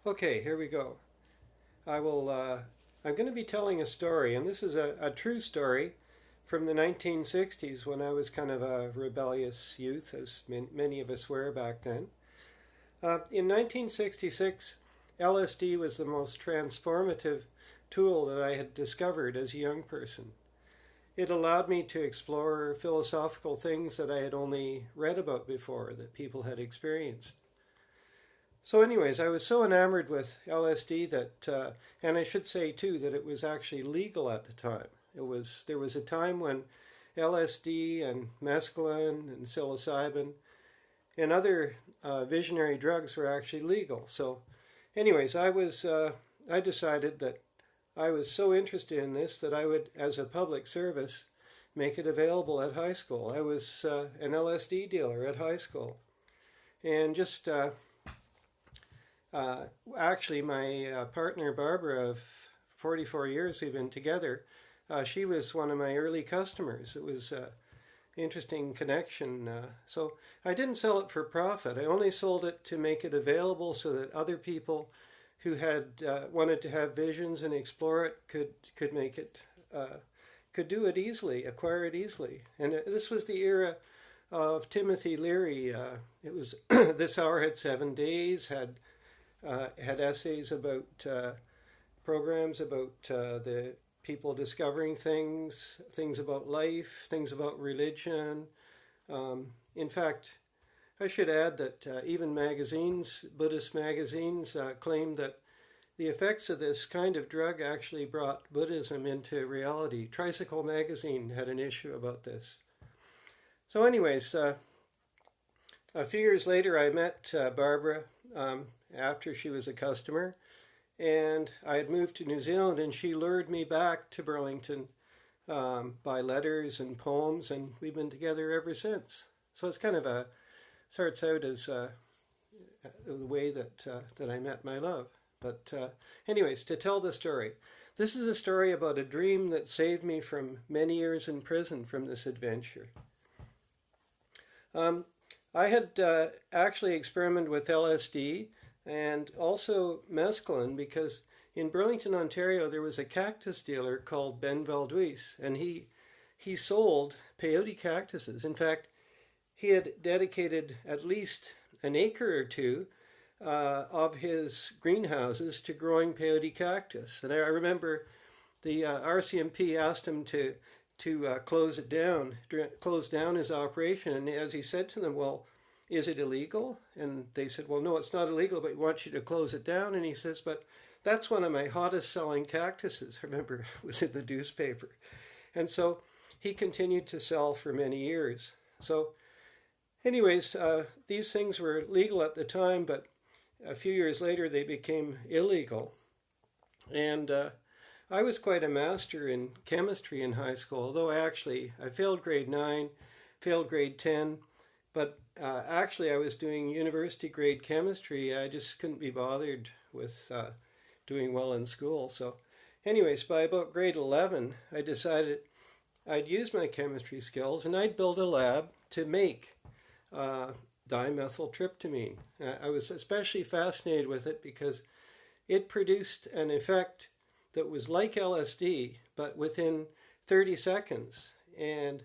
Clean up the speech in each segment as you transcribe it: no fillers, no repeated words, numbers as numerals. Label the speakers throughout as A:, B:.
A: Okay, here we go. I'm going to be telling a story, and this is a true story from the 1960s when I was kind of a rebellious youth, as many of us were back then. In 1966, LSD was the most transformative tool that I had discovered as a young person. It allowed me to explore philosophical things that I had only read about before, that people had experienced. So, anyways, I was so enamored with LSD and I should say too that it was actually legal at the time. There was a time when LSD and mescaline and psilocybin and other visionary drugs were actually legal. So, anyways, I decided that I was so interested in this that I would, as a public service, make it available at high school. I was an LSD dealer at high school, and just actually, my partner Barbara of 44 years we've been together, she was one of my early customers. It was an interesting connection. So I didn't sell it for profit. I only sold it to make it available so that other people who had wanted to have visions and explore it could make it, could do it easily, acquire it easily. And this was the era of Timothy Leary. It was This Hour Had 7 Days, had essays about programs about the people discovering things about life, things about religion. In fact, I should add that even Buddhist magazines, claimed that the effects of this kind of drug actually brought Buddhism into reality. Tricycle magazine had an issue about this. So anyways, a few years later I met Barbara after she was a customer, and I had moved to New Zealand, and she lured me back to Burlington by letters and poems, and we've been together ever since. So it's kind of starts out as the way that I met my love. But anyways, to tell the story, this is a story about a dream that saved me from many years in prison from this adventure. I had actually experimented with LSD and also mescaline because in Burlington, Ontario, there was a cactus dealer called Ben Valduis, and he sold peyote cactuses. In fact, he had dedicated at least an acre or two of his greenhouses to growing peyote cactus. And I remember the RCMP asked him to close down his operation. And as he said to them, well, is it illegal? And they said, well, no, it's not illegal, but we want you to close it down. And he says, but that's one of my hottest selling cactuses. I remember it was in the newspaper. And so he continued to sell for many years. So anyways, these things were legal at the time, but a few years later they became illegal. And I was quite a master in chemistry in high school, although I failed grade 9, failed grade 10, but actually I was doing university grade chemistry. I just couldn't be bothered with doing well in school. So anyways, by about grade 11, I decided I'd use my chemistry skills and I'd build a lab to make dimethyltryptamine. I was especially fascinated with it because it produced an effect that was like LSD, but within 30 seconds. And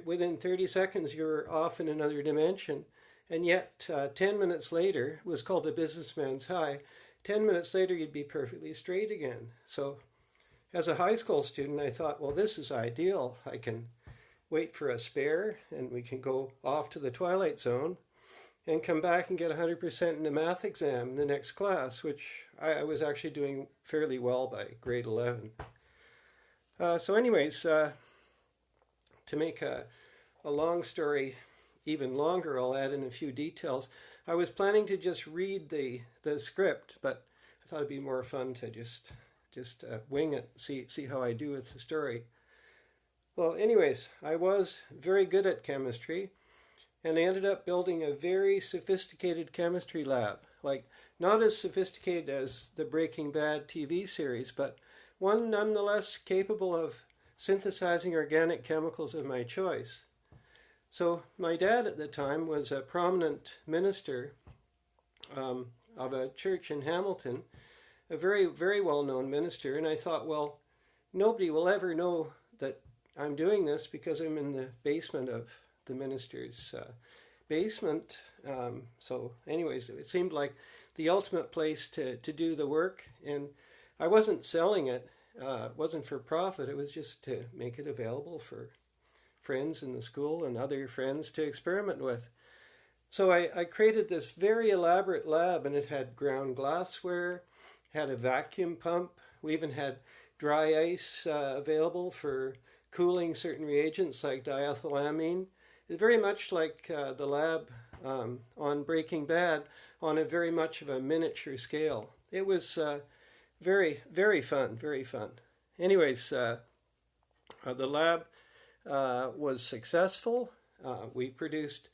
A: within 30 seconds, you were off in another dimension. And yet, 10 minutes later, it was called the businessman's high. 10 minutes later, you'd be perfectly straight again. So as a high school student, I thought, well, this is ideal. I can wait for a spare, and we can go off to the Twilight Zone and come back and get 100% in the math exam in the next class, which I was actually doing fairly well by grade 11. So anyways, to make a long story even longer, I'll add in a few details. I was planning to just read the script, but I thought it'd be more fun to just wing it, see how I do with the story. Well, anyways, I was very good at chemistry, and I ended up building a very sophisticated chemistry lab. Like, not as sophisticated as the Breaking Bad TV series, but one nonetheless capable of synthesizing organic chemicals of my choice. So my dad at the time was a prominent minister of a church in Hamilton, a very, very well-known minister. And I thought, well, nobody will ever know that I'm doing this because I'm in the basement of the minister's basement. So anyways, it seemed like the ultimate place to do the work. And I wasn't selling it. It wasn't for profit. It was just to make it available for friends in the school and other friends to experiment with. So I created this very elaborate lab, and it had ground glassware, had a vacuum pump. We even had dry ice available for cooling certain reagents like diethylamine. It's very much like the lab on Breaking Bad on a very much of a miniature scale. It was very, very fun, very fun. Anyways, the lab was successful. We produced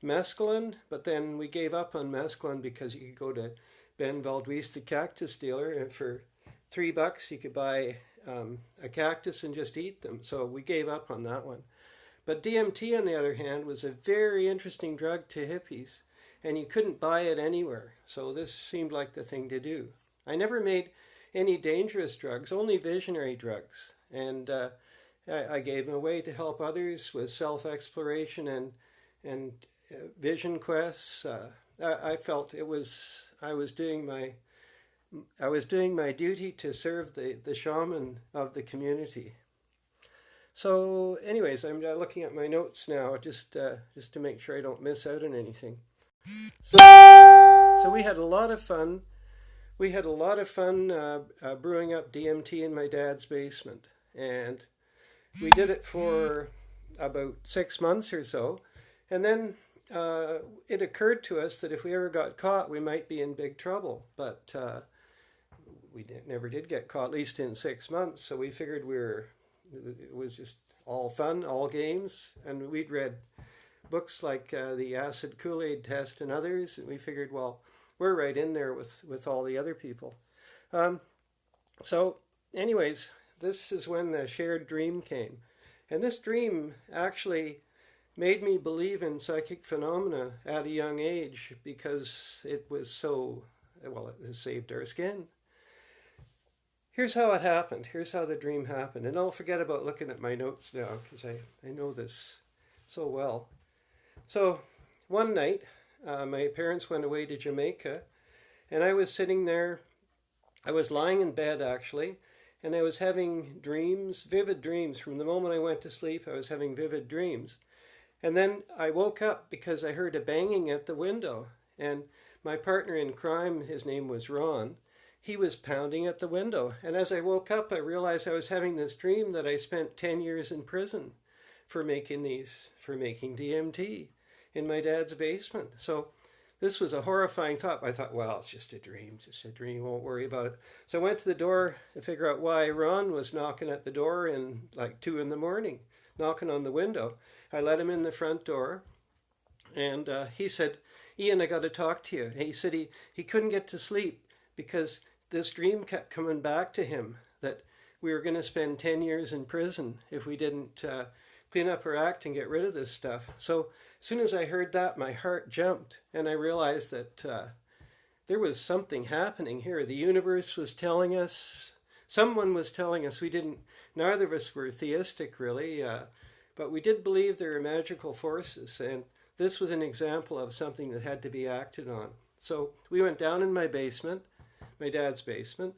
A: mescaline, but then we gave up on mescaline because you could go to Ben Valdez, the cactus dealer, and for $3 you could buy a cactus and just eat them. So we gave up on that one. But DMT, on the other hand, was a very interesting drug to hippies, and you couldn't buy it anywhere. So this seemed like the thing to do. I never made any dangerous drugs, only visionary drugs. And I gave them away to help others with self-exploration and vision quests. I felt I was doing my duty to serve the shaman of the community. So, anyways, I'm looking at my notes now just to make sure I don't miss out on anything. So we had a lot of fun. We had a lot of fun brewing up DMT in my dad's basement, and we did it for about 6 months or so, and then it occurred to us that if we ever got caught, we might be in big trouble. But we never did get caught, at least in 6 months. So we figured it was just all fun, all games, and we'd read books like the Acid Kool-Aid Test and others, and we figured, well, we're right in there with all the other people. So anyways, this is when the shared dream came. And this dream actually made me believe in psychic phenomena at a young age because it was so, well, it saved our skin. Here's how it happened. Here's how the dream happened. And I'll forget about looking at my notes now because I know this so well. So one night, my parents went away to Jamaica, and I was sitting there. I was lying in bed, actually, and I was having dreams, vivid dreams. From the moment I went to sleep, I was having vivid dreams. And then I woke up because I heard a banging at the window. And my partner in crime, his name was Ron, he was pounding at the window. And as I woke up, I realized I was having this dream that I spent 10 years in prison for making DMT in my dad's basement. So this was a horrifying thought. I thought, well, it's just a dream, won't worry about it. So I went to the door to figure out why Ron was knocking at the door in like 2 a.m, knocking on the window. I let him in the front door, and he said, Ian, I got to talk to you. He said he couldn't get to sleep because this dream kept coming back to him that we were going to spend 10 years in prison if we didn't clean up our act and get rid of this stuff. So as soon as I heard that, my heart jumped, and I realized that there was something happening here. The universe was telling us, someone was telling us. Neither of us were theistic really, but we did believe there were magical forces, and this was an example of something that had to be acted on. So we went down in my basement, my dad's basement,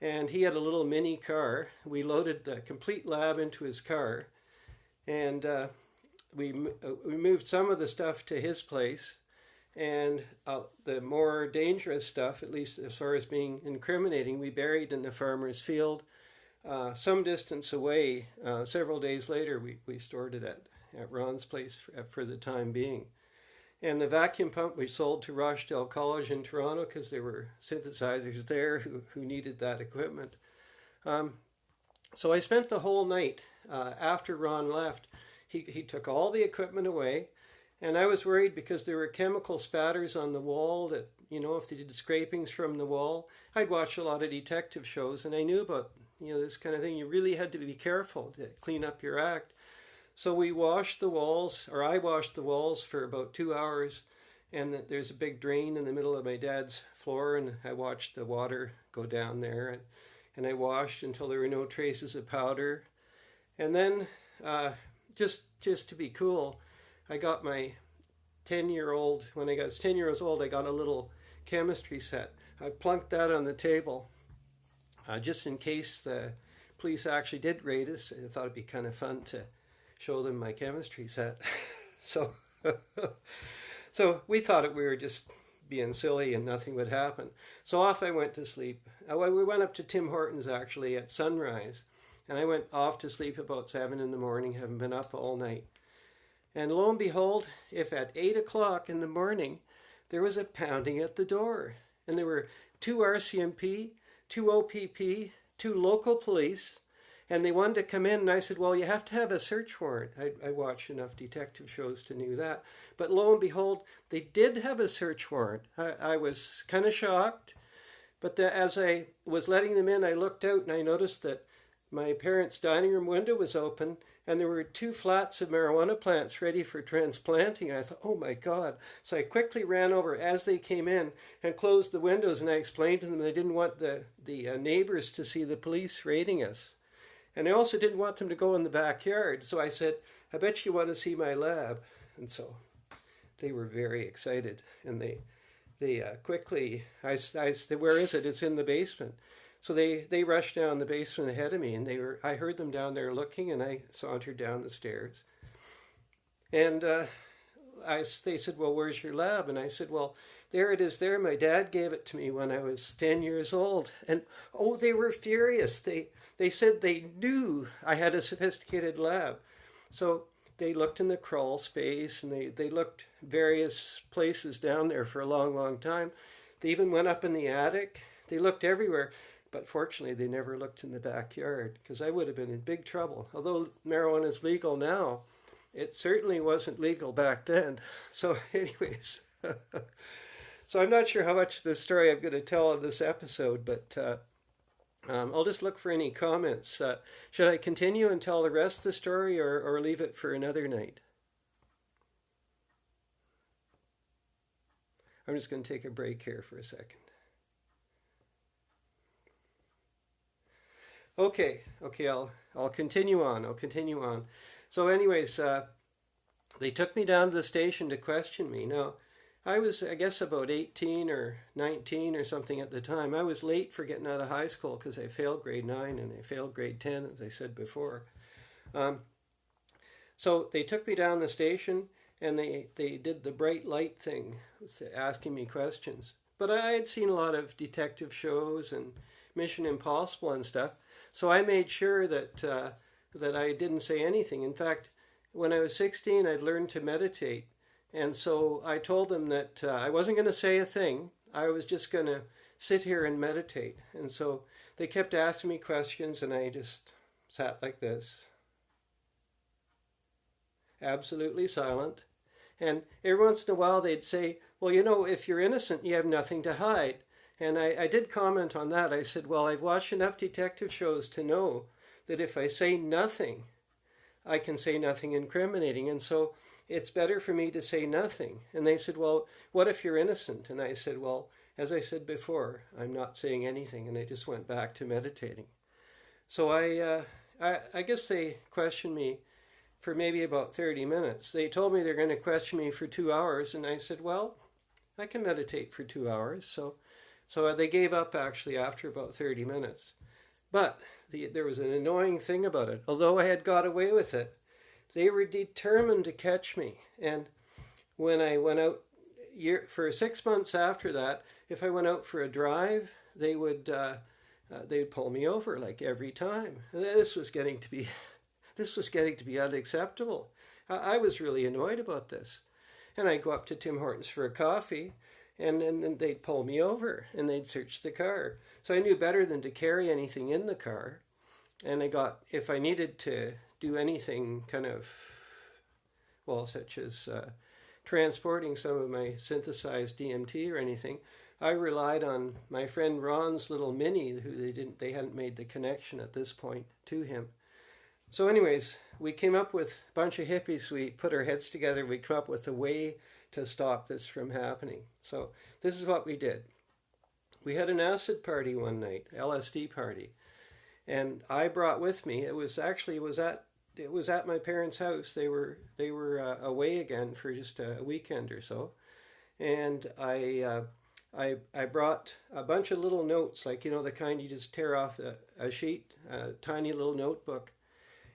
A: and he had a little mini car. We loaded the complete lab into his car, and we moved some of the stuff to his place, and the more dangerous stuff, at least as far as being incriminating, we buried in the farmer's field some distance away. Several days later, we stored it at Ron's place for the time being. And the vacuum pump we sold to Rochdale College in Toronto because there were synthesizers there who needed that equipment. So I spent the whole night after Ron left. He took all the equipment away, and I was worried because there were chemical spatters on the wall that, if they did scrapings from the wall. I'd watch a lot of detective shows, and I knew about, this kind of thing. You really had to be careful to clean up your act. So we washed the walls, or I washed the walls for about 2 hours, and there's a big drain in the middle of my dad's floor, and I watched the water go down there, and I washed until there were no traces of powder. And then, just to be cool, I got my 10-year-old, when I was 10 years old, I got a little chemistry set. I plunked that on the table, just in case the police actually did raid us. I thought it'd be kind of fun to show them my chemistry set. So, so we thought we were just being silly and nothing would happen. So off I went to sleep. We went up to Tim Hortons actually at sunrise, and I went off to sleep about 7 in the morning, having been up all night. And lo and behold, if at 8 o'clock in the morning, there was a pounding at the door, and there were 2 RCMP, 2 OPP, 2 local police, and they wanted to come in, and I said, well, you have to have a search warrant. I watched enough detective shows to know that. But lo and behold, they did have a search warrant. I was kind of shocked, but as I was letting them in, I looked out and I noticed that my parents' dining room window was open, and there were 2 flats of marijuana plants ready for transplanting. And I thought, oh my God. So I quickly ran over as they came in and closed the windows, and I explained to them I didn't want the neighbors to see the police raiding us. And I also didn't want them to go in the backyard. So I said, I bet you want to see my lab. And so they were very excited. And they quickly, I said, where is it? It's in the basement. So they rushed down the basement ahead of me. And I heard them down there looking, and I sauntered down the stairs. And they said, well, where's your lab? And I said, well, there it is there. My dad gave it to me when I was 10 years old. And oh, they were furious. They said they knew I had a sophisticated lab. So they looked in the crawl space, and they looked various places down there for a long, long time. They even went up in the attic. They looked everywhere. But fortunately, they never looked in the backyard, because I would have been in big trouble. Although marijuana is legal now, it certainly wasn't legal back then. So anyways, so I'm not sure how much of this story I'm going to tell in this episode, but I'll just look for any comments. Should I continue and tell the rest of the story, or leave it for another night? I'm just going to take a break here for a second. Okay, I'll continue on. So anyways, they took me down to the station to question me. Now, I was, I guess, about 18 or 19 or something at the time. I was late for getting out of high school because I failed grade 9 and I failed grade 10, as I said before. So they took me down the station, and they did the bright light thing, asking me questions. But I had seen a lot of detective shows and Mission Impossible and stuff. So I made sure that I didn't say anything. In fact, when I was 16, I'd learned to meditate. And so I told them that I wasn't going to say a thing. I was just going to sit here and meditate. And so they kept asking me questions, and I just sat like this, absolutely silent. And every once in a while they'd say, well, you know, if you're innocent, you have nothing to hide. And I did comment on that. I said, well, I've watched enough detective shows to know that if I say nothing, I can say nothing incriminating. And so it's better for me to say nothing. And they said, well, what if you're innocent? And I said, well, as I said before, I'm not saying anything. And I just went back to meditating. So I guess they questioned me for maybe about 30 minutes. They told me they're going to question me for 2 hours. And I said, well, I can meditate for 2 hours. So they gave up actually after about 30 minutes. But there was an annoying thing about it. Although I had got away with it, they were determined to catch me. And when I went out for 6 months after that, if I went out for a drive, they'd pull me over like every time. And this was getting to be unacceptable. I was really annoyed about this. And I'd go up to Tim Hortons for a coffee, and then they'd pull me over and they'd search the car. So I knew better than to carry anything in the car. And if I needed to do anything kind of, well, such as transporting some of my synthesized DMT or anything, I relied on my friend Ron's little Mini, who they hadn't made the connection at this point to him. So anyways, we came up with a bunch of hippies. We put our heads together. We came up with a way to stop this from happening. So this is what we did. We had an acid party one night, LSD party, and I brought with me. It was at my parents' house. They were away again for just a weekend or so, and I brought a bunch of little notes, like, the kind you just tear off a sheet, a tiny little notebook,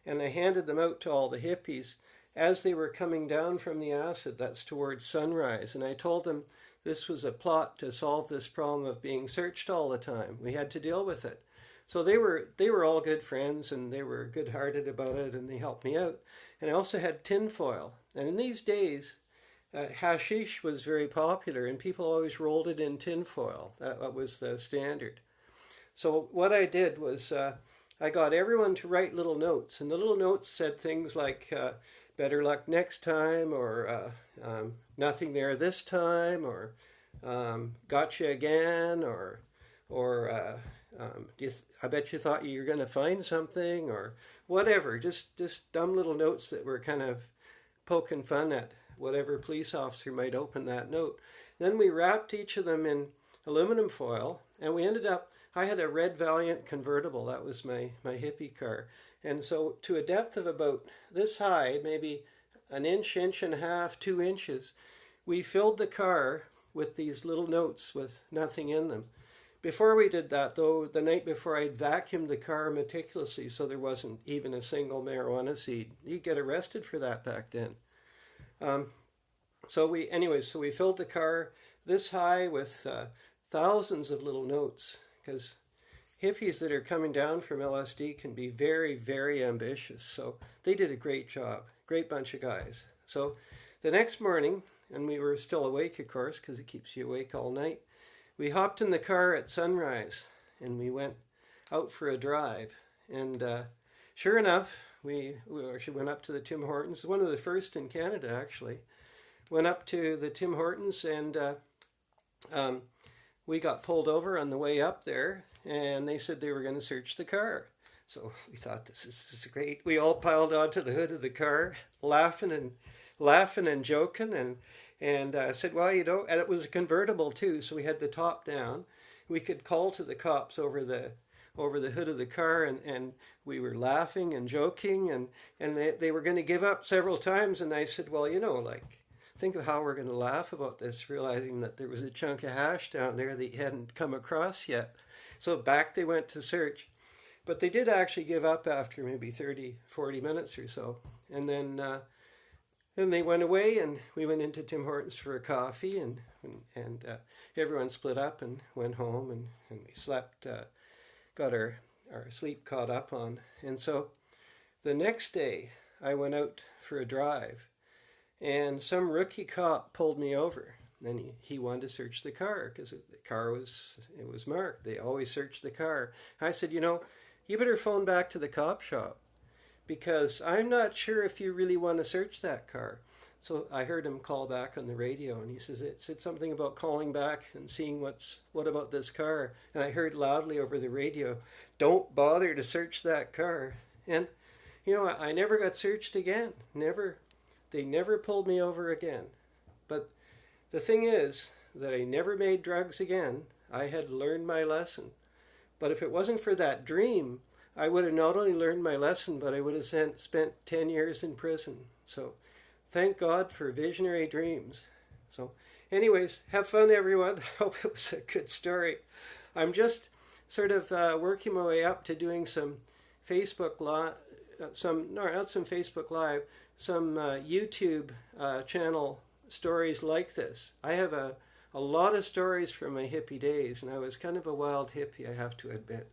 A: and I handed them out to all the hippies as they were coming down from the acid. That's towards sunrise, and I told them this was a plot to solve this problem of being searched all the time. We had to deal with it. So they were all good friends, and they were good-hearted about it, and they helped me out. And I also had tinfoil. And in these days, hashish was very popular, and people always rolled it in tinfoil. That was the standard. So what I did was I got everyone to write little notes, and the little notes said things like better luck next time, or nothing there this time, or gotcha again, or I bet you thought you were going to find something, or whatever. Just dumb little notes that were kind of poking fun at whatever police officer might open that note. Then we wrapped each of them in aluminum foil, and we ended up, I had a red Valiant convertible. That was my hippie car. And so to a depth of about this high, maybe an inch, inch and a half, 2 inches, we filled the car with these little notes with nothing in them. Before we did that, though, the night before, I'd vacuumed the car meticulously so there wasn't even a single marijuana seed. You'd get arrested for that back then. So we filled the car this high with thousands of little notes, because hippies that are coming down from LSD can be very, very ambitious. So they did a great job. Great bunch of guys. So the next morning, and we were still awake, of course, because it keeps you awake all night, we hopped in the car at sunrise, and we went out for a drive. And sure enough, we actually went up to the Tim Hortons, one of the first in Canada, actually. Went up to the Tim Hortons, and we got pulled over on the way up there, and they said they were going to search the car. So we thought, this is great. We all piled onto the hood of the car, laughing and joking, and said, well, and it was a convertible too, so we had the top down. We could call to the cops over the hood of the car, and we were laughing and joking, and they were going to give up several times, and I said, well, think of how we're going to laugh about this, realizing that there was a chunk of hash down there that you hadn't come across yet. So back they went to search. But they did actually give up after maybe 30, 40 minutes or so. And then they went away, and we went into Tim Hortons for a coffee, and everyone split up and went home, and we slept, got our sleep caught up on. And so the next day I went out for a drive, and some rookie cop pulled me over. And he wanted to search the car because the car was marked. They always search the car. I said, you better phone back to the cop shop, because I'm not sure if you really want to search that car. So I heard him call back on the radio, and he says, it said something about calling back and seeing what about this car. And I heard loudly over the radio, don't bother to search that car. And, I never got searched again. Never. They never pulled me over again. But the thing is that I never made drugs again. I had learned my lesson. But if it wasn't for that dream, I would have not only learned my lesson, but I would have spent 10 years in prison. So thank God for visionary dreams. So anyways, have fun, everyone. I hope it was a good story. I'm just sort of working my way up to doing some Facebook Live, some YouTube channel stories like this. I have a lot of stories from my hippie days, and I was kind of a wild hippie, I have to admit.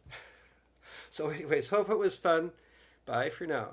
A: So anyways, hope it was fun. Bye for now.